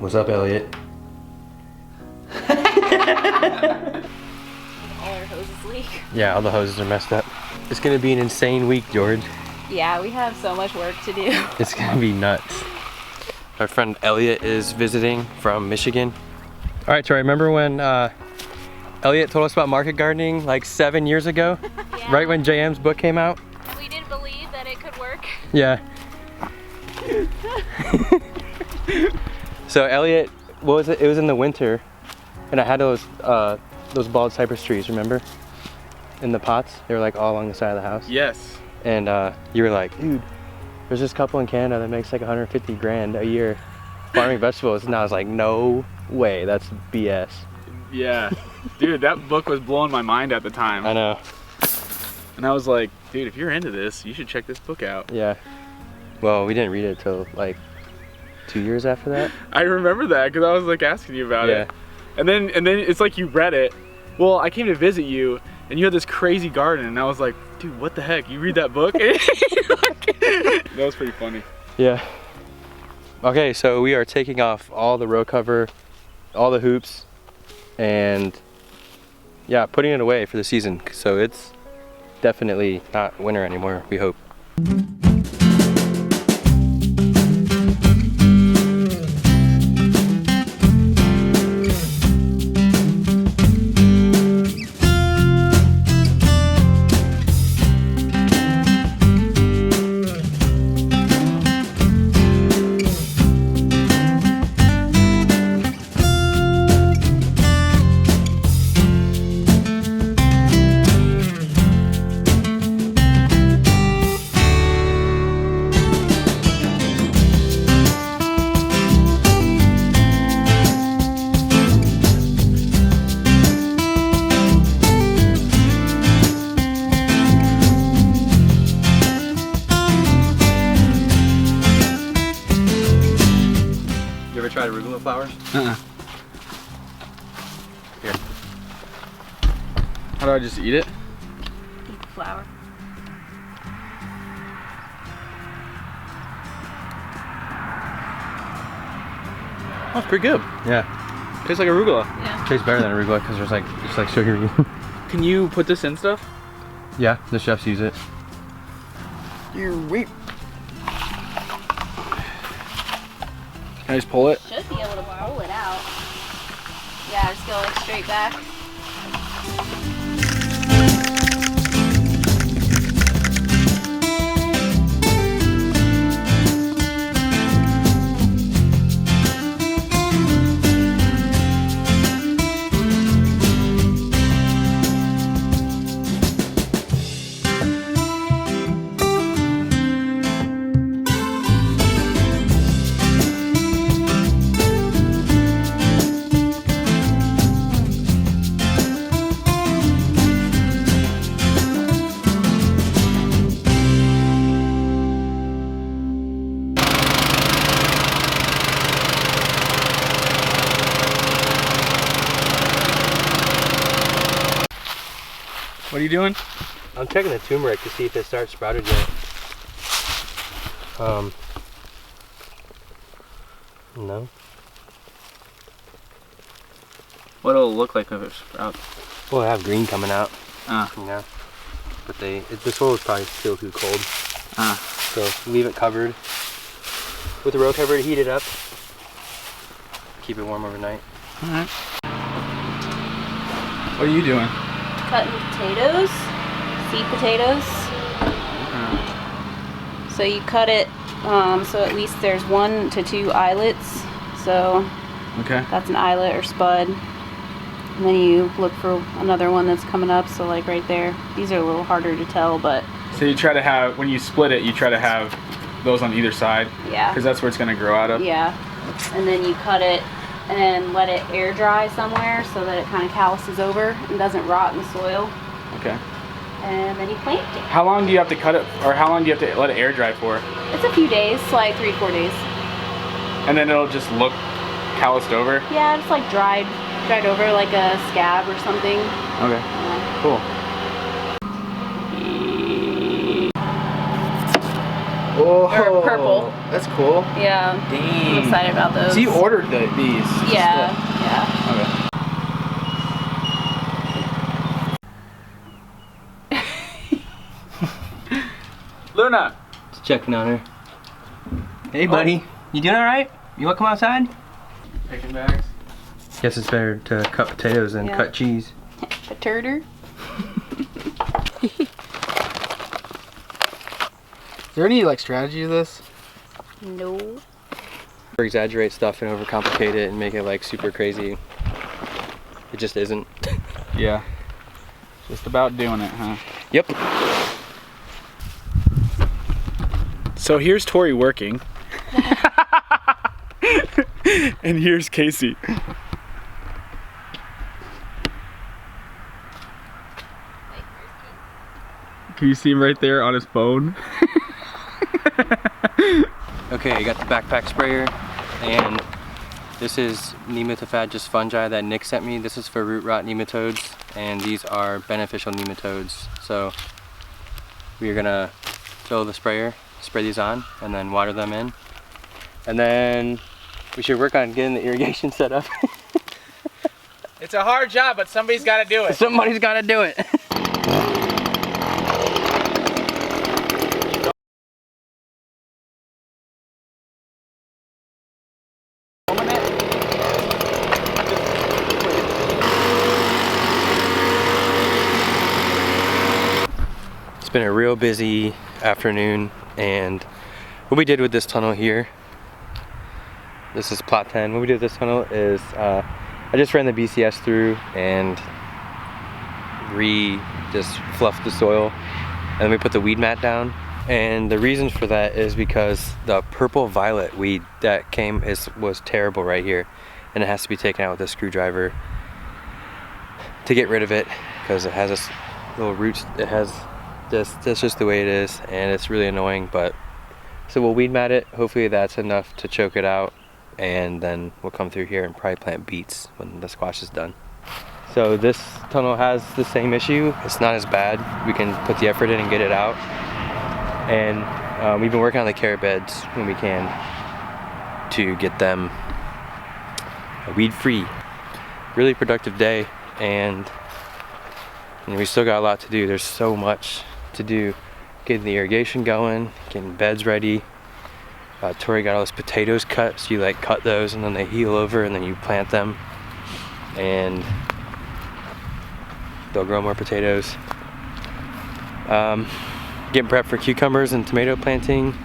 What's up, Elliot? All our hoses leak. Yeah, all the hoses are messed up. It's gonna be an insane week, George. Yeah, we have so much work to do. It's gonna be nuts. Our friend Elliot is visiting from Michigan. All right, Troy, remember when Elliot told us about market gardening like 7 years ago? Yeah. Right when JM's book came out? We didn't believe that it could work. Yeah. So Elliot, what was it? It was in the winter, and I had those bald cypress trees, remember? In the pots, they were like all along the side of the house. Yes. And you were like, dude, there's this couple in Canada that makes like 150 grand a year farming vegetables. And I was like, no way, that's BS. Yeah. Dude, that book was blowing my mind at the time. I know. And I was like, dude, if you're into this, you should check this book out. Yeah. Well, we didn't read it till like 2 years after that. I remember that because I was like asking you about it. And then it's like you read it. Well, I came to visit you and you had this crazy garden and I was like, dude, what the heck? You read that book? That was pretty funny. Yeah. Okay, so we are taking off all the row cover, all the hoops, and yeah, putting it away for the season. So it's definitely not winter anymore, we hope. You ever tried Arugula Flour? Here. How do I just eat it? Eat the flour. Oh, it's pretty good. Yeah. Tastes like arugula. Yeah. Tastes better than Arugula because there's like, it's like sugary. Can you put this in stuff? Yeah, the chefs use it. You wait. Can I just pull it? Should be able to pull it out. Yeah, just go like straight back. What are you doing? I'm checking the turmeric to see if it starts sprouted yet. No. What'll it look like if it sprouts? Well, I have green coming out. Ah. You know, but the soil is probably still too cold. Ah. So leave it covered with the row cover to heat it up. Keep it warm overnight. All right. What are you doing? Cutting potatoes, seed potatoes. So you cut it so at least there's 1 to 2 eyelets. So Okay. that's an eyelet or spud. And then you look for another one that's coming up. So like right there. These are a little harder to tell, but So you try to have, when you split it, you try to have those on either side? yeah. Because that's where it's going to grow out of? Yeah. And then you cut it and let it air dry somewhere so that it kind of calluses over and doesn't rot in the soil. Okay. And then you plant it. How long do you have to cut it, or how long do you have to let it air dry for? It's a few days, like 3-4 days. And then it'll just look calloused over? Yeah, it's like dried over like a scab or something. Okay. Cool. Oh, Or purple. That's cool. Yeah. Dang. I'm excited about those. So you ordered these? Yeah. Yeah. Okay. Luna. Just checking on her. Hey, buddy. You doing all right? You want to come outside? Picking bags. Guess it's better to cut potatoes than cut cheese. A turder. Is there any like strategy to this? No. Or exaggerate stuff and overcomplicate it and make it like super crazy. It just isn't. Yeah. Just about doing it, huh? Yep. So here's Tori working. And here's Casey. Can you see him right there on his phone? Okay, I got the backpack sprayer, and this is nematophagous fungi that Nick sent me. This is for root rot nematodes, and these are beneficial nematodes. So we are gonna fill the sprayer, spray these on, and then water them in. And then we should work on getting the irrigation set up. It's a hard job, but somebody's got to do it. Somebody's gotta do it. It's been a real busy afternoon, and what we did with this tunnel here, this is plot 10. What we did with this tunnel is I just ran the BCS through and just fluffed the soil, and then we put the weed mat down. And the reason for that is because the purple violet weed that came was terrible right here, and it has to be taken out with a screwdriver to get rid of it, because it has this little roots. It has that's just the way it is, and it's really annoying. But so we'll weed mat it. Hopefully that's enough to choke it out, and then we'll come through here and probably plant beets when the squash is done. So this tunnel has the same issue. It's not as bad. We can put the effort in and get it out. And we've been working on the carrot beds when we can to get them weed free. Really productive day, and we still got a lot to do. There's so much to do. Getting the irrigation going, getting beds ready. Tori got all those potatoes cut, so you like cut those and then they heal over and then you plant them, and they'll grow more potatoes. Getting prepped for cucumbers and tomato planting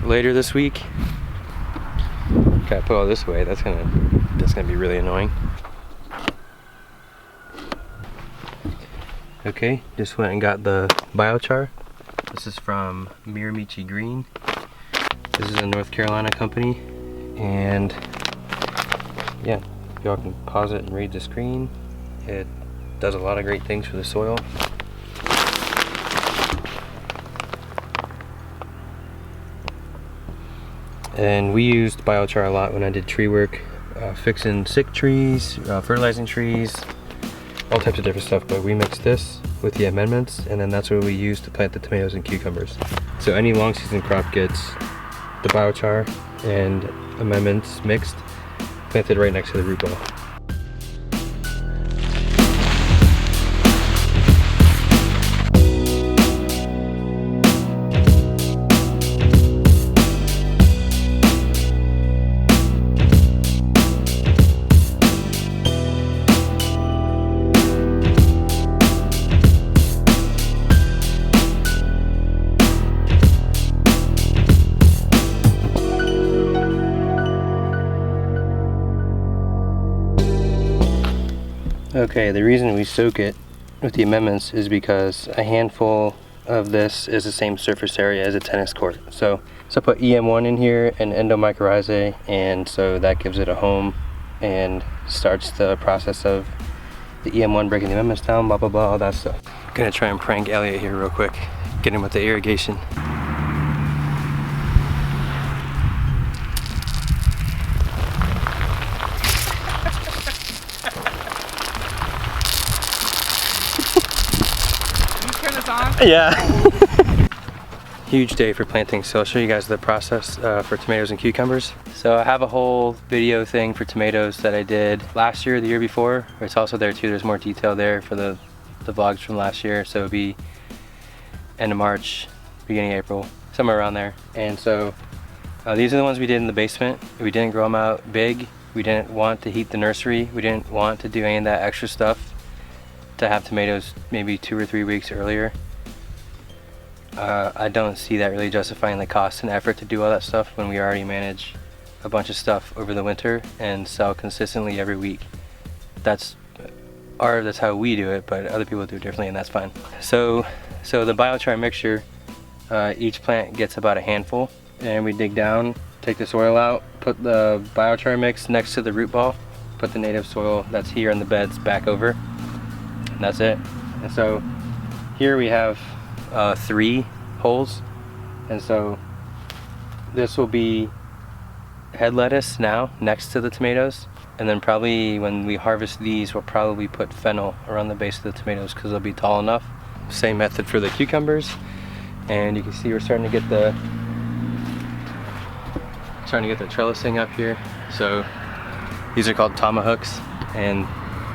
later this week. Gotta put all this away. That's gonna be really annoying. Okay, just went and got the biochar. This is from Miramichi Green. This is a North Carolina company, and yeah, y'all can pause it and read the screen. It does a lot of great things for the soil. And we used biochar a lot when I did tree work, fixing sick trees, fertilizing trees, all types of different stuff. But we mixed this with the amendments, and then that's what we use to plant the tomatoes and cucumbers. So any long season crop gets the biochar and amendments mixed, planted right next to the root ball. Okay, the reason we soak it with the amendments is because a handful of this is the same surface area as a tennis court. So I put EM1 in here and endomycorrhizae, and so that gives it a home and starts the process of the EM1 breaking the amendments down, blah blah blah, all that stuff. Gonna try and prank Elliot here real quick, get him with the irrigation. Yeah. huge day for planting, so I'll show you guys the process for tomatoes and cucumbers. So I have a whole video thing for tomatoes that I did last year, the year before. It's also there too. There's more detail there for the vlogs from last year. So it'll be end of March, beginning of April, somewhere around there. And so these are the ones we did in the basement. We didn't grow them out big. We didn't want to heat the nursery. We didn't want to do any of that extra stuff to have tomatoes maybe 2 or 3 weeks earlier. I don't see that really justifying the cost and effort to do all that stuff when we already manage a bunch of stuff over the winter and sell consistently every week. That's how we do it, but other people do it differently, and that's fine. So the biochar mixture, each plant gets about a handful, and we dig down, take the soil out, put the biochar mix next to the root ball, put the native soil that's here in the beds back over, and that's it. And so here we have 3 holes, and so this will be head lettuce now next to the tomatoes, and then probably when we harvest these we'll probably put fennel around the base of the tomatoes because they'll be tall enough. Same method for the cucumbers, and you can see we're starting to get the trellising up here. So these are called tomahawks, and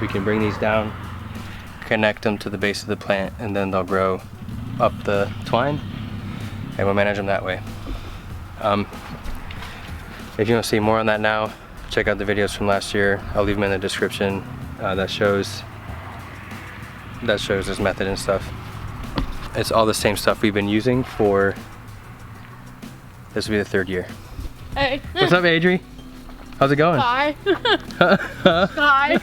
we can bring these down, connect them to the base of the plant, and then they'll grow up the twine, and we'll manage them that way. If you want to see more on that now, check out the videos from last year. I'll leave them in the description. That shows this method and stuff. It's all the same stuff we've been using for, this will be the 3rd year. Hey. What's up, Adri? How's it going? Hi. Hi.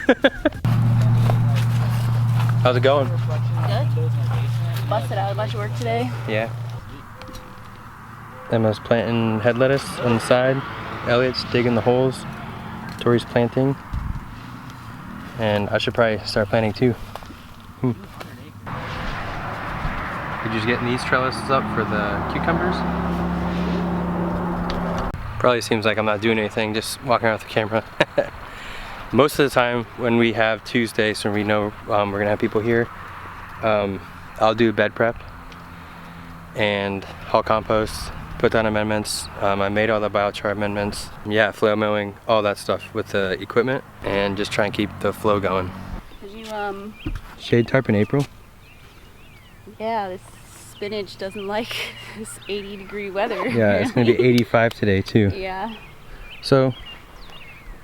How's it going? Good. Busted out a bunch of work today. Yeah. Emma's planting head lettuce on the side. Elliot's digging the holes. Tori's planting. And I should probably start planting too. You're just getting these trellises up for the cucumbers? Probably seems like I'm not doing anything, just walking around with the camera. Most of the time when we have Tuesdays, when we know we're gonna have people here, I'll do bed prep and haul compost, put down amendments. I made all the biochar amendments. Yeah, flail mowing, all that stuff with the equipment, and just try and keep the flow going. Did you Shade tarp in April? Yeah, this spinach doesn't like this 80-degree weather. Yeah, it's gonna be 85 today too. Yeah. So,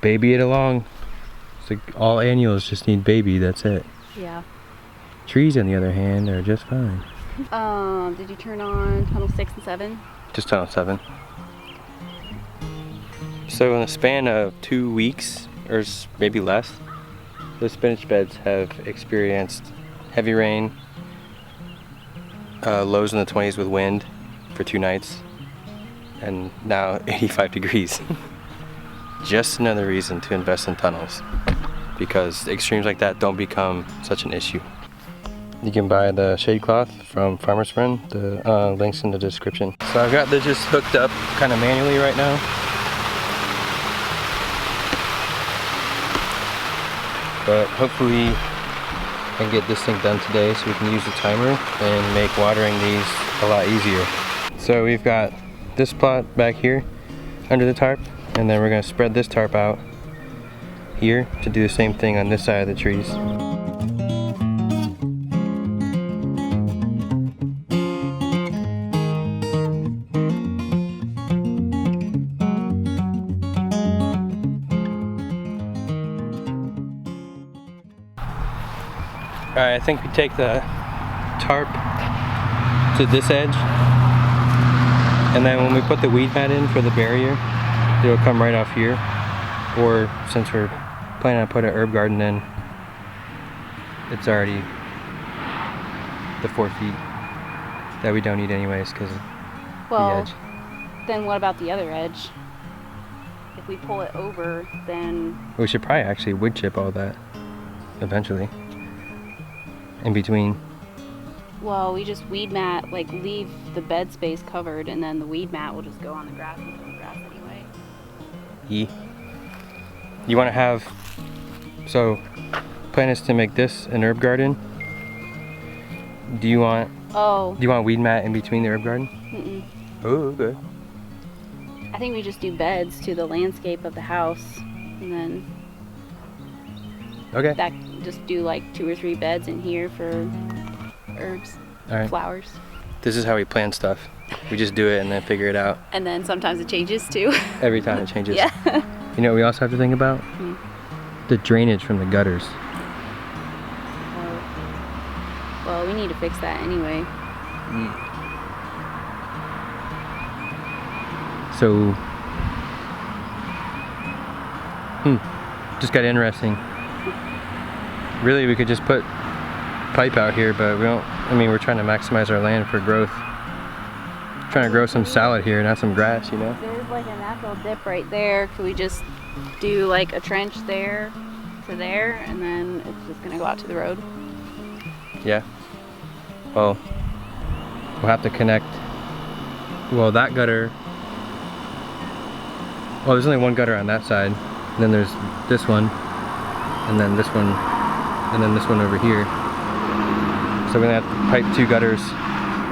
baby it along. It's like all annuals just need baby, that's it. Yeah. Trees, on the other hand, are just fine. Did you turn on tunnel 6 and 7? Just tunnel 7. So in the span of 2 weeks, or maybe less, the spinach beds have experienced heavy rain, lows in the 20s with wind for 2 nights, and now 85 degrees. Just another reason to invest in tunnels, because extremes like that don't become such an issue. You can buy the shade cloth from Farmer's Friend. The link's in the description. So I've got this just hooked up kind of manually right now. But hopefully I can get this thing done today so we can use the timer and make watering these a lot easier. So we've got this plot back here under the tarp, and then we're going to spread this tarp out here to do the same thing on this side of the trees. Alright, I think we take the tarp to this edge, and then when we put the weed mat in for the barrier, it'll come right off here. Or since we're planning on putting an herb garden in, it's already the 4 feet that we don't need anyways because of the edge. Then what about the other edge? If we pull it over, then... We should probably actually wood chip all that eventually. In between. Well, we just weed mat, like leave the bed space covered, and then the weed mat will just go on the grass and the grass anyway. You want to have, so plan is to make this an herb garden. Do you want weed mat in between the herb garden? Mm-mm. Oh, good. I think we just do beds to the landscape of the house, and then Okay. that just do like 2 or 3 beds in here for herbs, All right. flowers. This is how we plan stuff. We just do it and then figure it out. And then sometimes it changes too. Every time it changes. Yeah. You know what we also have to think about? The drainage from the gutters. Well, we need to fix that anyway. So, just got interesting. Really, we could just put pipe out here, but we don't. I mean, we're trying to maximize our land for growth. Trying to grow some salad here, not some grass, you know. There's like a natural dip right there. Could we just do like a trench there to there, and then it's just gonna go out to the road? Yeah. Well, we'll have to connect. Well, that gutter. Well, there's only one gutter on that side. And then there's this one, and then this one, and then this one over here. So we're gonna have to pipe 2 gutters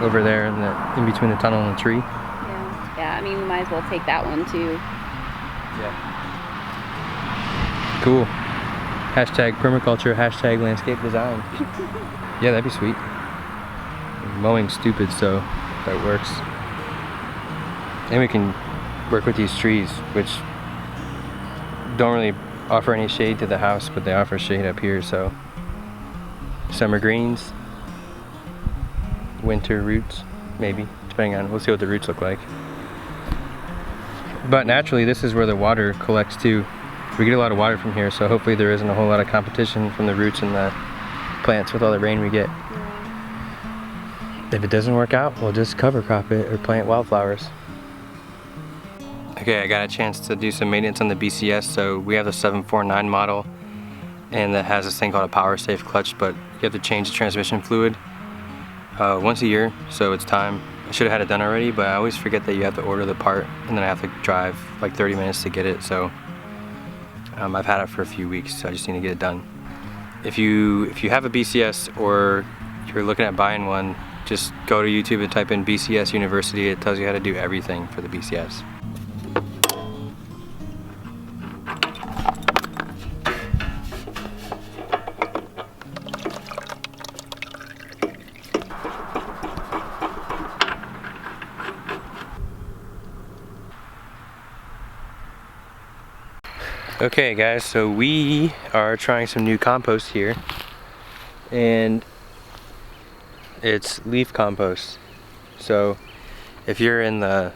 over there in between the tunnel and the tree. Yeah. Yeah. I mean, we might as well take that one too. Yeah. Cool. Hashtag permaculture, hashtag landscape design. Yeah, that'd be sweet. Mowing's stupid, so that works. And we can work with these trees, which don't really offer any shade to the house, but they offer shade up here, so. Summer greens, winter roots, maybe, depending on, we'll see what the roots look like. But naturally, this is where the water collects too. We get a lot of water from here, so hopefully there isn't a whole lot of competition from the roots and the plants with all the rain we get. If it doesn't work out, we'll just cover crop it or plant wildflowers. Okay, I got a chance to do some maintenance on the BCS. So we have the 749 model, and that has this thing called a power safe clutch, but you have to change the transmission fluid once a year, so it's time. I should have had it done already, but I always forget that you have to order the part, and then I have to drive like 30 minutes to get it, so I've had it for a few weeks, so I just need to get it done. If you have a BCS or you're looking at buying one, just go to YouTube and type in BCS University. It tells you how to do everything for the BCS. Okay guys, so we are trying some new compost here, and it's leaf compost. So if you're in the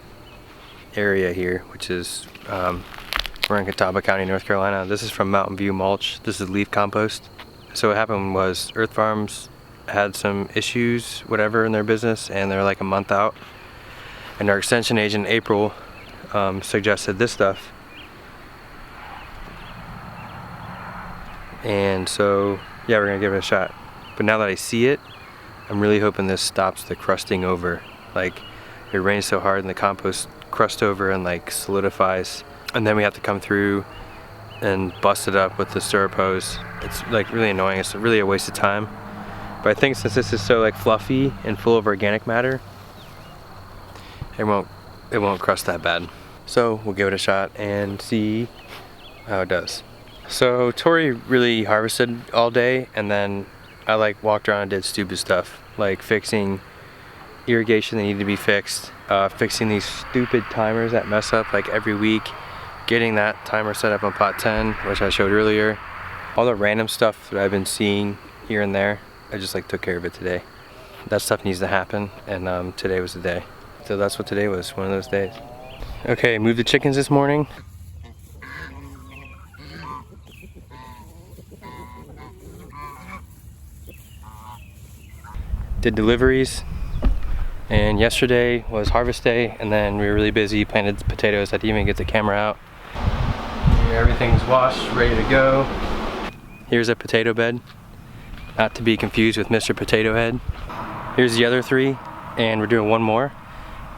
area here, which is we're in Catawba County, North Carolina, this is from Mountain View Mulch. This is leaf compost. So what happened was Earth Farms had some issues, whatever, in their business, and they're like a month out, and our extension agent April suggested this stuff. And so, yeah, we're gonna give it a shot. But now that I see it, I'm really hoping this stops the crusting over. Like, it rains so hard and the compost crust over and like solidifies. And then we have to come through and bust it up with the stirrup hose. It's like really annoying. It's really a waste of time. But I think since this is so like fluffy and full of organic matter, it won't crust that bad. So we'll give it a shot and see how it does. So Tori really harvested all day, and then I like walked around and did stupid stuff, like fixing irrigation that needed to be fixed, fixing these stupid timers that mess up like every week, getting that timer set up on pot 10, which I showed earlier. All the random stuff that I've been seeing here and there, I just like took care of it today. That stuff needs to happen, and today was the day. So that's what today was, one of those days. Okay, moved the chickens this morning. Did deliveries, and yesterday was harvest day, and then we were really busy, planted potatoes. I didn't even get the camera out. Here, everything's washed, ready to go. Here's a potato bed, not to be confused with Mr. Potato Head. Here's the other 3, and we're doing one more.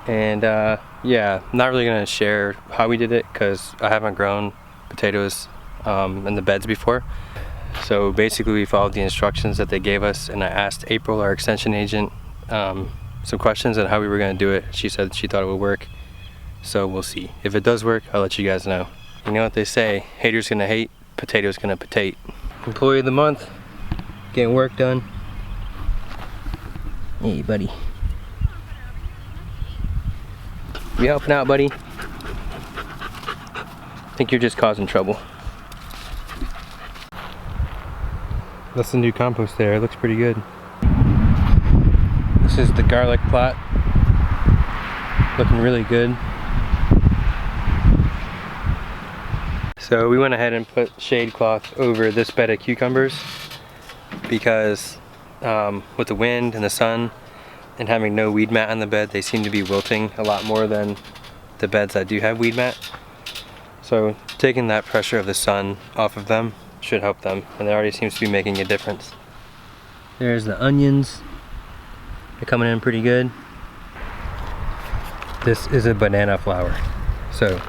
And yeah, I'm not really gonna share how we did it because I haven't grown potatoes in the beds before. So basically we followed the instructions that they gave us, and I asked April, our extension agent, some questions on how we were gonna do it. She said she thought it would work. So we'll see. If it does work, I'll let you guys know. You know what they say, haters gonna hate, potatoes gonna potate. Employee of the month, getting work done. Hey buddy. You helping out, buddy? I think you're just causing trouble. That's the new compost there, it looks pretty good. This is the garlic plot. Looking really good. So we went ahead and put shade cloth over this bed of cucumbers because with the wind and the sun and having no weed mat on the bed, they seem to be wilting a lot more than the beds that do have weed mat. So taking that pressure of the sun off of them should help them, and it already seems to be making a difference. There's the onions. They're coming in pretty good. This is a banana flower, so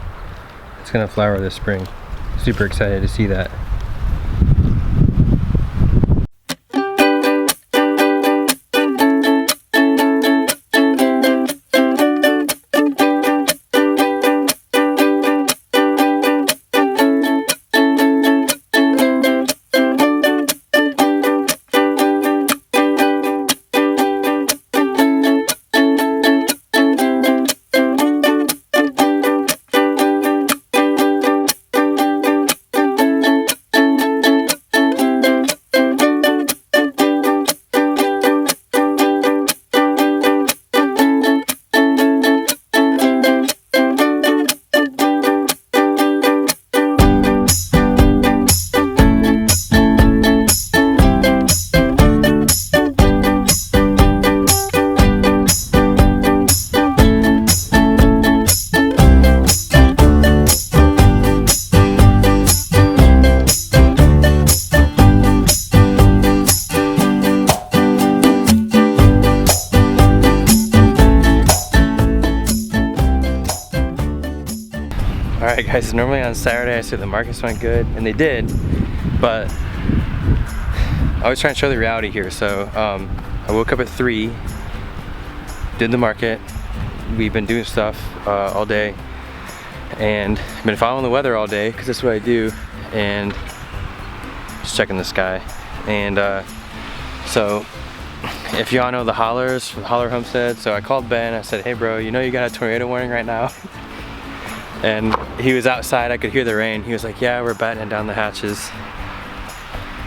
it's gonna flower this spring. Super excited to see that. Alright guys, normally on Saturday I said the markets went good, and they did, but I was trying to show the reality here. So I woke up at 3, did the market, we've been doing stuff all day, and been following the weather all day because that's what I do, and just checking the sky. And so if y'all know the Hollers from Holler Homestead, so I called Ben, I said, hey bro, you know you got a tornado warning right now? And he was outside, I could hear the rain. He was like, yeah, we're battening down the hatches.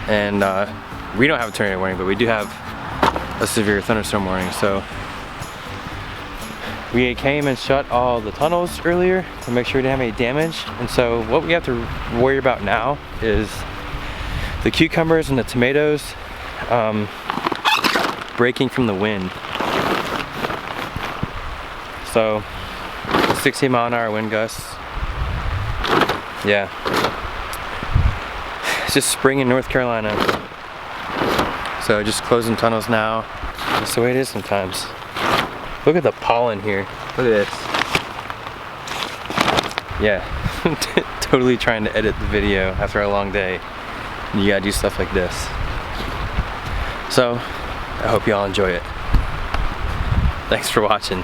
And we don't have a tornado warning, but we do have a severe thunderstorm warning. So we came and shut all the tunnels earlier to make sure we didn't have any damage. And so what we have to worry about now is the cucumbers and the tomatoes breaking from the wind. So 60-mile-an-hour wind gusts. Yeah. It's just spring in North Carolina. So just closing tunnels now. That's the way it is sometimes. Look at the pollen here. Look at this. Yeah. Totally trying to edit the video after a long day. You gotta do stuff like this. So, I hope y'all enjoy it. Thanks for watching.